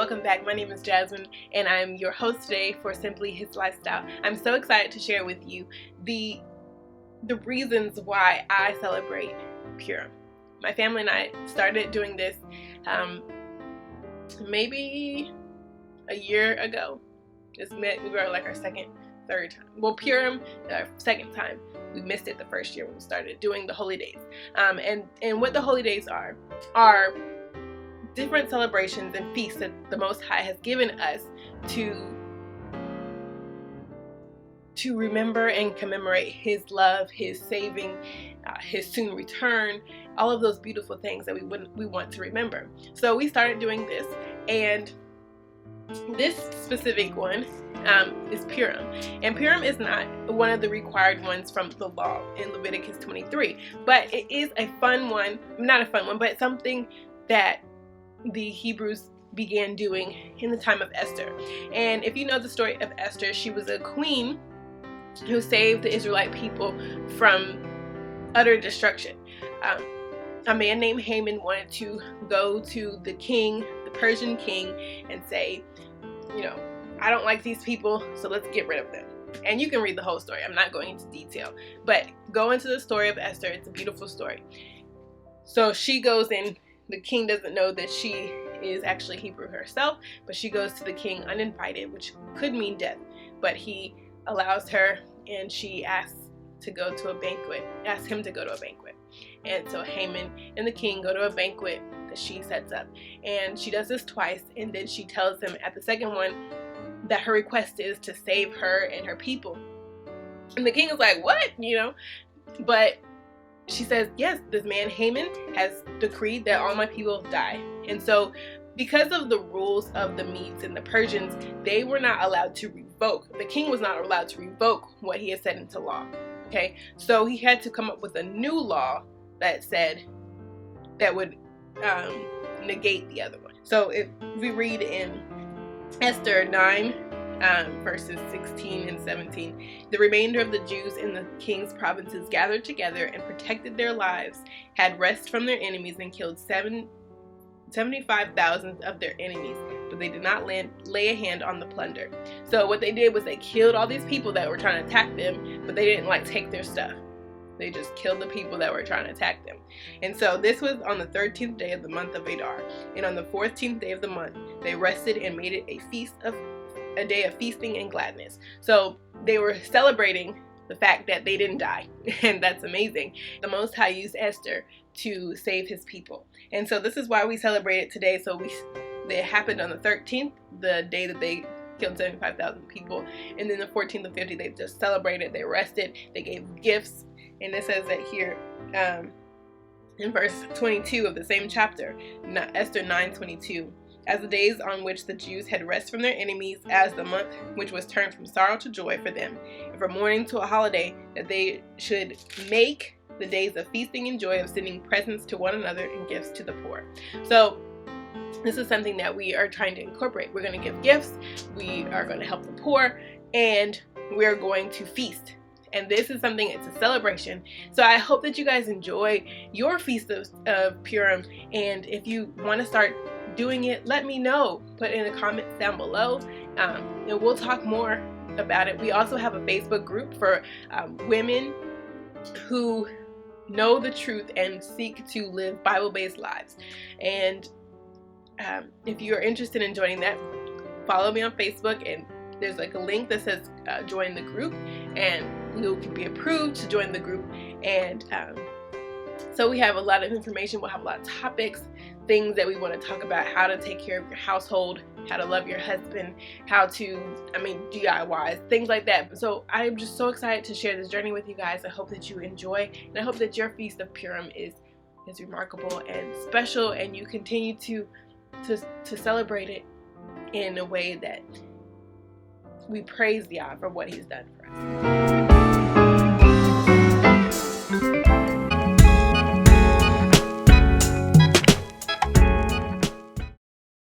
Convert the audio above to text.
welcome back. My name is Jazzmin, and I'm your host today for Simply His Lifestyle. I'm so excited to share with you the reasons why I celebrate Purim. My family and I started doing this maybe a year ago. We were like our third time. Well, Purim, our second time. We missed it the first year when we started doing the holy days. And what the holy days are different celebrations and feasts that the Most High has given us to remember and commemorate His love, His saving, His soon return, all of those beautiful things that we want to remember. So we started doing this, and this specific one is Purim. And Purim is not one of the required ones from the law in Leviticus 23, but it is a fun one, not a fun one, but something that the Hebrews began doing in the time of Esther. And if you know the story of Esther, she was a queen who saved the Israelite people from utter destruction. A man named Haman wanted to go to the king, the Persian king, and say, I don't like these people, so let's get rid of them. And you can read the whole story. I'm not going into detail, but go into the story of Esther. It's a beautiful story. So she goes in. The king doesn't know that she is actually Hebrew herself, but she goes to the king uninvited, which could mean death. But he allows her, and she asks him to go to a banquet. And so Haman and the king go to a banquet that she sets up. And she does this twice, and then she tells him at the second one that her request is to save her and her people. And the king is like, what? But she says, yes, this man Haman has decreed that all my people die. And so because of the rules of the Medes and the Persians, they were not allowed to revoke. The king was not allowed to revoke what he had set into law. Okay, so he had to come up with a new law that would negate the other one. So if we read in Esther 9, verses 16 and 17, the remainder of the Jews in the king's provinces gathered together and protected their lives, had rest from their enemies, and killed 75,000 of their enemies, but they did not lay a hand on the plunder. So what they did was they killed all these people that were trying to attack them, but they didn't take their stuff. They just killed the people that were trying to attack them. And so this was on the 13th day of the month of Adar. And on the 14th day of the month, they rested and made it a day of feasting and gladness. So they were celebrating the fact that they didn't die. And that's amazing. The Most High used Esther to save His people. And so this is why we celebrate it today. So it happened on the 13th, the day that they killed 75,000 people. And then the 14th and 15th, they just celebrated. They rested. They gave gifts. And it says that here in verse 22 of the same chapter, Esther 9:22, as the days on which the Jews had rest from their enemies, as the month which was turned from sorrow to joy for them, and from mourning to a holiday, that they should make the days of feasting and joy, of sending presents to one another and gifts to the poor. So this is something that we are trying to incorporate. We're going to give gifts, we are going to help the poor, and we're going to feast. And this is something, it's a celebration. So I hope that you guys enjoy your feast of Purim. And if you want to start doing it, let me know. Put in the comments down below, and we'll talk more about it. We also have a Facebook group for women who know the truth and seek to live Bible-based lives. And if you're interested in joining that, follow me on Facebook, and there's a link that says join the group, and you can be approved to join the group. And so we have a lot of information. We'll have a lot of topics, things that we want to talk about: how to take care of your household, how to love your husband, how to, DIYs, things like that. So I'm just so excited to share this journey with you guys. I hope that you enjoy, and I hope that your feast of Purim is remarkable and special, and you continue to celebrate it in a way that we praise God for what He's done for us.